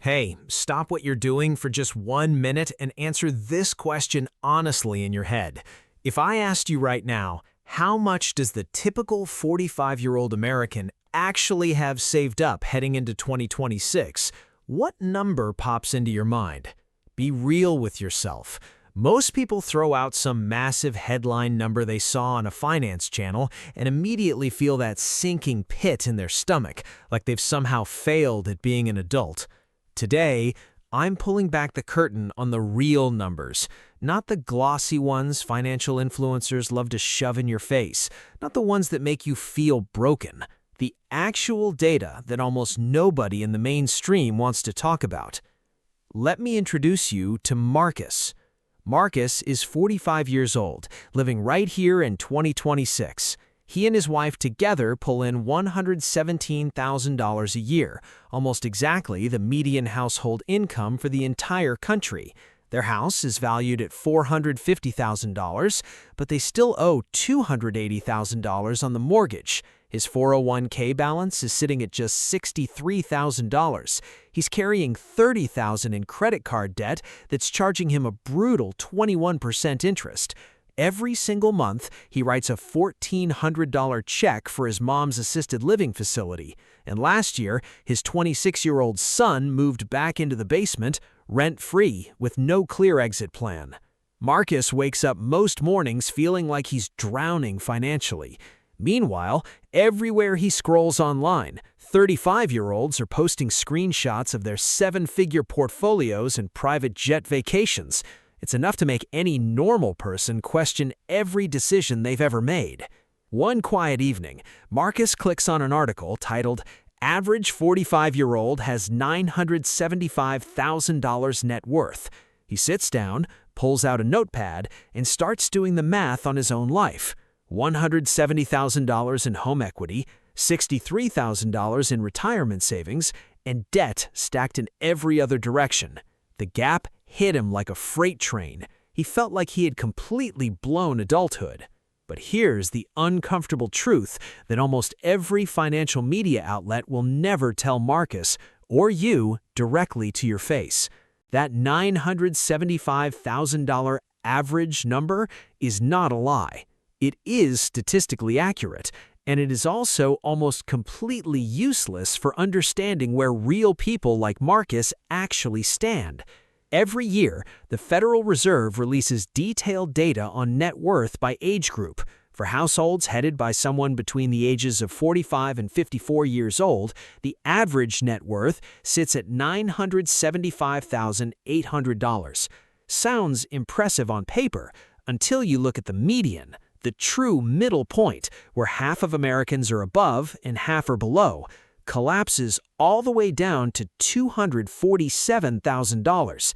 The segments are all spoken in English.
Hey, stop what you're doing for just 1 minute and answer this question honestly in your head. If I asked you right now, how much does the typical 45-year-old American actually have saved up heading into 2026, what number pops into your mind? Be real with yourself. Most people throw out some massive headline number they saw on a finance channel and immediately feel that sinking pit in their stomach, like they've somehow failed at being an adult. Today, I'm pulling back the curtain on the real numbers, not the glossy ones financial influencers love to shove in your face, not the ones that make you feel broken, the actual data that almost nobody in the mainstream wants to talk about. Let me introduce you to Marcus. Marcus is 45 years old, living right here in 2026. He and his wife together pull in $117,000 a year, almost exactly the median household income for the entire country. Their house is valued at $450,000, but they still owe $280,000 on the mortgage. His 401k balance is sitting at just $63,000. He's carrying $30,000 in credit card debt that's charging him a brutal 21% interest. Every single month, he writes a $1,400 check for his mom's assisted living facility. And last year, his 26-year-old son moved back into the basement, rent-free, with no clear exit plan. Marcus wakes up most mornings feeling like he's drowning financially. Meanwhile, everywhere he scrolls online, 35-year-olds are posting screenshots of their seven-figure portfolios and private jet vacations. It's enough to make any normal person question every decision they've ever made. One quiet evening, Marcus clicks on an article titled, "Average 45-year-old has $975,000 net worth." He sits down, pulls out a notepad, and starts doing the math on his own life. $170,000 in home equity, $63,000 in retirement savings, and debt stacked in every other direction. The gap hit him like a freight train. He felt like he had completely blown adulthood. But here's the uncomfortable truth that almost every financial media outlet will never tell Marcus or you directly to your face. That $975,000 average number is not a lie. It is statistically accurate, and it is also almost completely useless for understanding where real people like Marcus actually stand. Every year, the Federal Reserve releases detailed data on net worth by age group. For households headed by someone between the ages of 45 and 54 years old, the average net worth sits at $975,800. Sounds impressive on paper until you look at the median, the true middle point, where half of Americans are above and half are below, collapses all the way down to $247,000.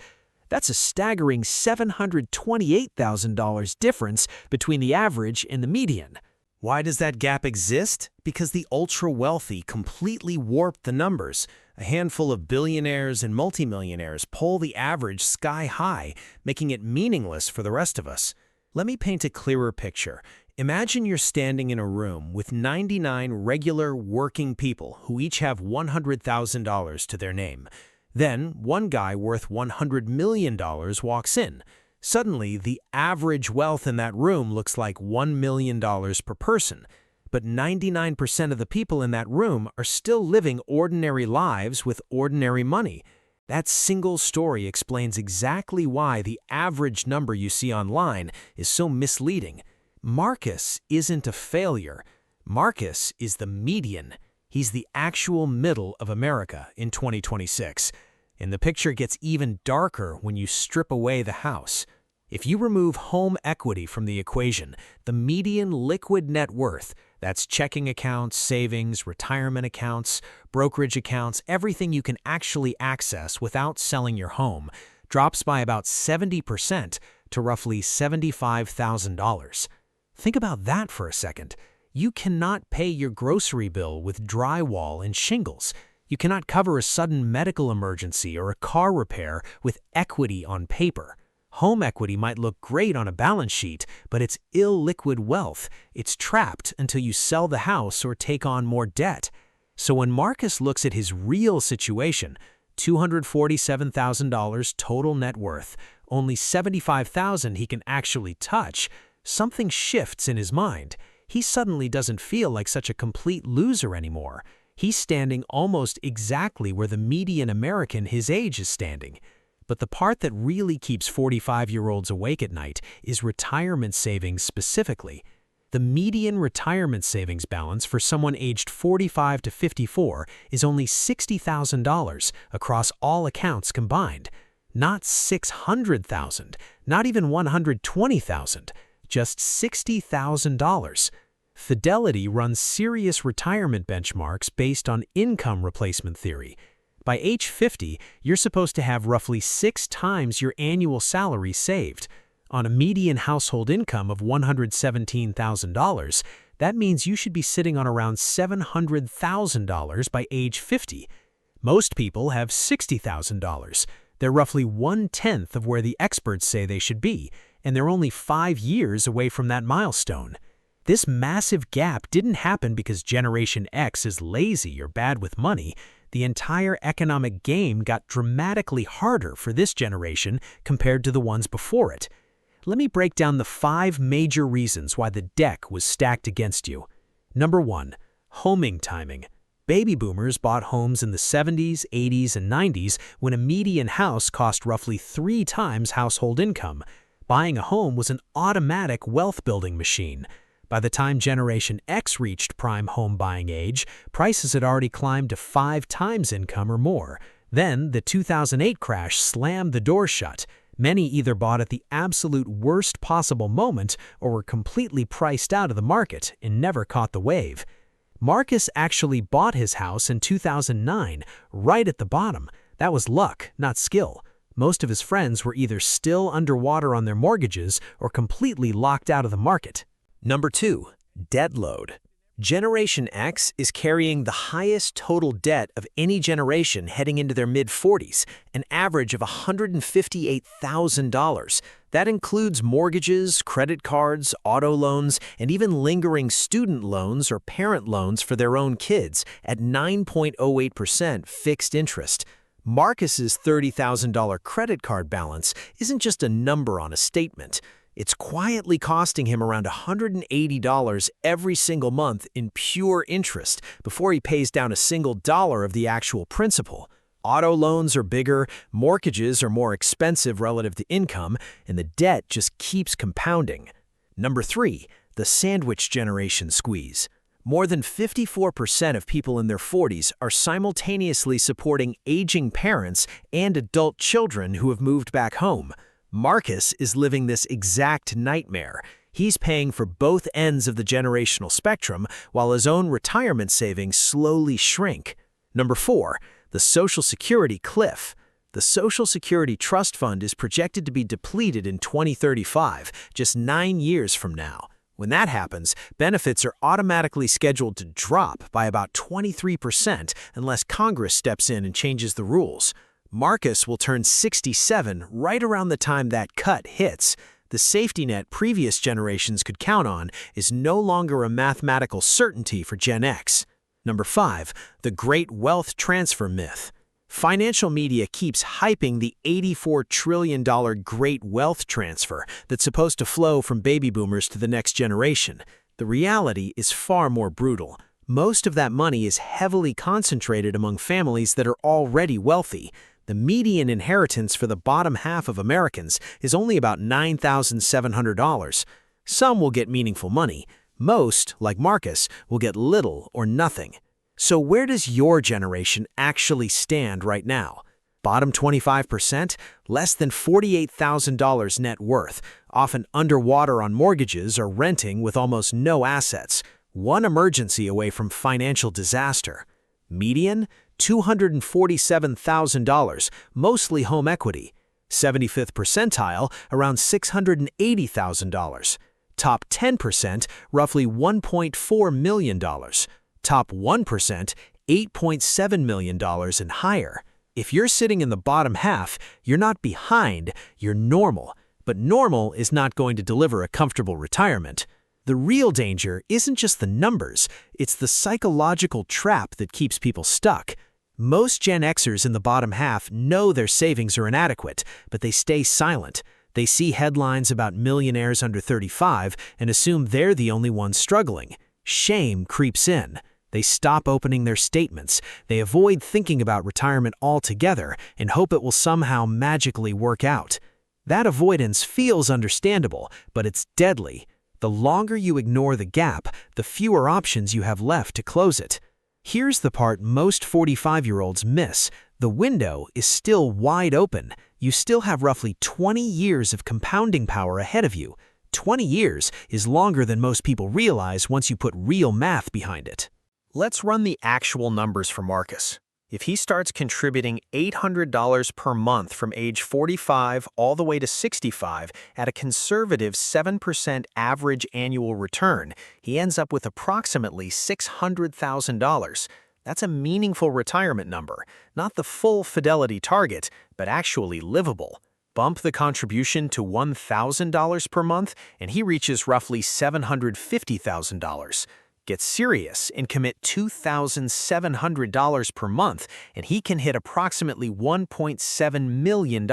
That's a staggering $728,000 difference between the average and the median. Why does that gap exist? Because the ultra-wealthy completely warped the numbers. A handful of billionaires and multimillionaires pull the average sky high, making it meaningless for the rest of us. Let me paint a clearer picture. Imagine you're standing in a room with 99 regular working people who each have $100,000 to their name. Then, one guy worth $100 million walks in. Suddenly, the average wealth in that room looks like $1 million per person. But 99% of the people in that room are still living ordinary lives with ordinary money. That single story explains exactly why the average number you see online is so misleading. Marcus isn't a failure. Marcus is the median. He's the actual middle of America in 2026. And the picture gets even darker when you strip away the house. If you remove home equity from the equation, the median liquid net worth, that's checking accounts, savings, retirement accounts, brokerage accounts, everything you can actually access without selling your home, drops by about 70% to roughly $75,000. Think about that for a second. You cannot pay your grocery bill with drywall and shingles. You cannot cover a sudden medical emergency or a car repair with equity on paper. Home equity might look great on a balance sheet, but it's illiquid wealth. It's trapped until you sell the house or take on more debt. So when Marcus looks at his real situation, $247,000 total net worth, only $75,000 he can actually touch, something shifts in his mind. He suddenly doesn't feel like such a complete loser anymore. He's standing almost exactly where the median American his age is standing. But the part that really keeps 45-year-olds awake at night is retirement savings specifically. The median retirement savings balance for someone aged 45 to 54 is only $60,000 across all accounts combined. Not $600,000, not even $120,000, just $60,000. Fidelity runs serious retirement benchmarks based on income replacement theory. By age 50, you're supposed to have roughly 6 times your annual salary saved. On a median household income of $117,000, that means you should be sitting on around $700,000 by age 50. Most people have $60,000. They're roughly 1/10 of where the experts say they should be, and they're only 5 years away from that milestone. This massive gap didn't happen because Generation X is lazy or bad with money. The entire economic game got dramatically harder for this generation compared to the ones before it. Let me break down the 5 major reasons why the deck was stacked against you. Number 1, homing timing. Baby boomers bought homes in the 70s, 80s, and 90s when a median house cost roughly 3 times household income. Buying a home was an automatic wealth-building machine. By the time Generation X reached prime home buying age, prices had already climbed to 5 times income or more. Then, the 2008 crash slammed the door shut. Many either bought at the absolute worst possible moment or were completely priced out of the market and never caught the wave. Marcus actually bought his house in 2009, right at the bottom. That was luck, not skill. Most of his friends were either still underwater on their mortgages or completely locked out of the market. Number 2, debt load. Generation X is carrying the highest total debt of any generation heading into their mid-40s, an average of $158,000. That includes mortgages, credit cards, auto loans, and even lingering student loans or parent loans for their own kids at 9.08% fixed interest. Marcus's $30,000 credit card balance isn't just a number on a statement. It's quietly costing him around $180 every single month in pure interest before he pays down a single dollar of the actual principal. Auto loans are bigger, mortgages are more expensive relative to income, and the debt just keeps compounding. Number 3, the sandwich generation squeeze. More than 54% of people in their 40s are simultaneously supporting aging parents and adult children who have moved back home. Marcus is living this exact nightmare. He's paying for both ends of the generational spectrum while his own retirement savings slowly shrink. Number 4, the Social Security cliff. The Social Security Trust Fund is projected to be depleted in 2035, just 9 years from now. When that happens, benefits are automatically scheduled to drop by about 23% unless Congress steps in and changes the rules. Marcus will turn 67 right around the time that cut hits. The safety net previous generations could count on is no longer a mathematical certainty for Gen X. Number 5, the great wealth transfer myth. Financial media keeps hyping the $84 trillion great wealth transfer that's supposed to flow from baby boomers to the next generation. The reality is far more brutal. Most of that money is heavily concentrated among families that are already wealthy. The median inheritance for the bottom half of Americans is only about $9,700. Some will get meaningful money. Most, like Marcus, will get little or nothing. So where does your generation actually stand right now? Bottom 25%, less than $48,000 net worth, often underwater on mortgages or renting with almost no assets, one emergency away from financial disaster. Median, $247,000, mostly home equity. 75th percentile, around $680,000. Top 10%, roughly $1.4 million. Top 1%, $8.7 million and higher. If you're sitting in the bottom half, you're not behind, you're normal. But normal is not going to deliver a comfortable retirement. The real danger isn't just the numbers, it's the psychological trap that keeps people stuck. Most Gen Xers in the bottom half know their savings are inadequate, but they stay silent. They see headlines about millionaires under 35 and assume they're the only ones struggling. Shame creeps in. They stop opening their statements. They avoid thinking about retirement altogether and hope it will somehow magically work out. That avoidance feels understandable, but it's deadly. The longer you ignore the gap, the fewer options you have left to close it. Here's the part most 45-year-olds miss. The window is still wide open. You still have roughly 20 years of compounding power ahead of you. 20 years is longer than most people realize once you put real math behind it. Let's run the actual numbers for Marcus. If he starts contributing $800 per month from age 45 all the way to 65 at a conservative 7% average annual return, he ends up with approximately $600,000. That's a meaningful retirement number, not the full Fidelity target, but actually livable. Bump the contribution to $1,000 per month, and he reaches roughly $750,000. Get serious and commit $2,700 per month, and he can hit approximately $1.7 million,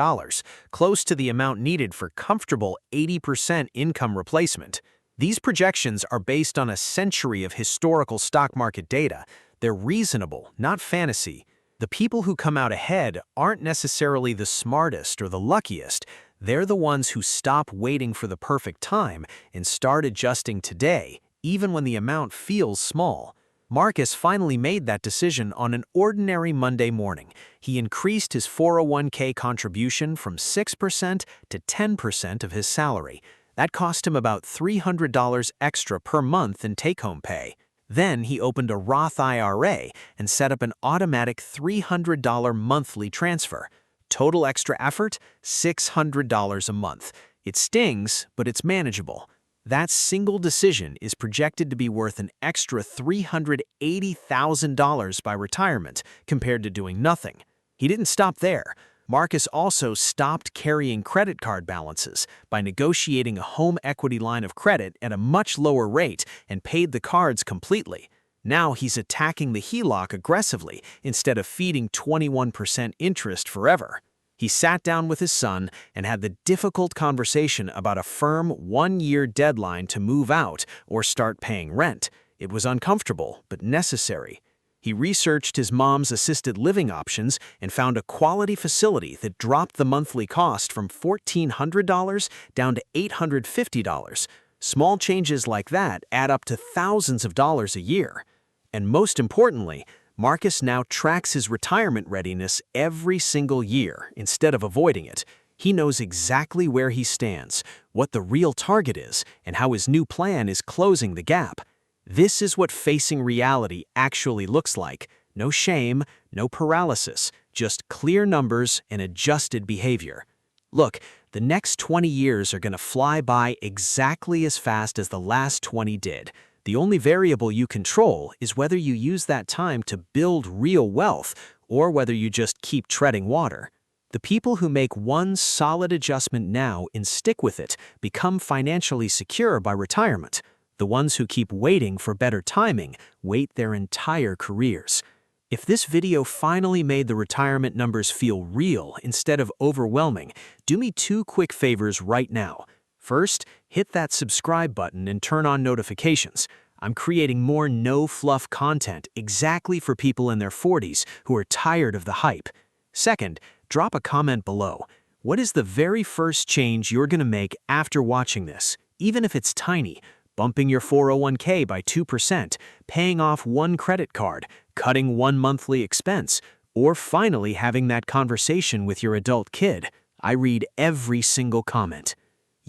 close to the amount needed for comfortable 80% income replacement. These projections are based on a century of historical stock market data. They're reasonable, not fantasy. The people who come out ahead aren't necessarily the smartest or the luckiest. They're the ones who stop waiting for the perfect time and start adjusting today, even when the amount feels small. Marcus finally made that decision on an ordinary Monday morning. He increased his 401k contribution from 6% to 10% of his salary. That cost him about $300 extra per month in take-home pay. Then he opened a Roth IRA and set up an automatic $300 monthly transfer. Total extra effort, $600 a month. It stings, but it's manageable. That single decision is projected to be worth an extra $380,000 by retirement compared to doing nothing. He didn't stop there. Marcus also stopped carrying credit card balances by negotiating a home equity line of credit at a much lower rate and paid the cards completely. Now he's attacking the HELOC aggressively instead of feeding 21% interest forever. He sat down with his son and had the difficult conversation about a firm 1-year deadline to move out or start paying rent. It was uncomfortable, but necessary. He researched his mom's assisted living options and found a quality facility that dropped the monthly cost from $1,400 down to $850. Small changes like that add up to thousands of dollars a year. And most importantly, Marcus now tracks his retirement readiness every single year instead of avoiding it. He knows exactly where he stands, what the real target is, and how his new plan is closing the gap. This is what facing reality actually looks like. No shame, no paralysis, just clear numbers and adjusted behavior. Look, the next 20 years are going to fly by exactly as fast as the last 20 did. The only variable you control is whether you use that time to build real wealth or whether you just keep treading water. The people who make one solid adjustment now and stick with it become financially secure by retirement. The ones who keep waiting for better timing wait their entire careers. If this video finally made the retirement numbers feel real instead of overwhelming, do me 2 quick favors right now. First, hit that subscribe button and turn on notifications. I'm creating more no-fluff content exactly for people in their 40s who are tired of the hype. Second, drop a comment below. What is the very first change you're going to make after watching this, even if it's tiny? Bumping your 401k by 2%, paying off 1 credit card, cutting 1 monthly expense, or finally having that conversation with your adult kid. I read every single comment.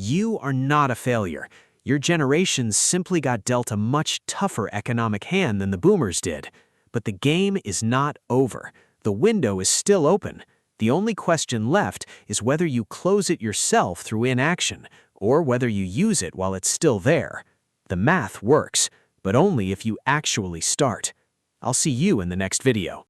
You are not a failure. Your generation simply got dealt a much tougher economic hand than the boomers did. But the game is not over. The window is still open. The only question left is whether you close it yourself through inaction, or whether you use it while it's still there. The math works, but only if you actually start. I'll see you in the next video.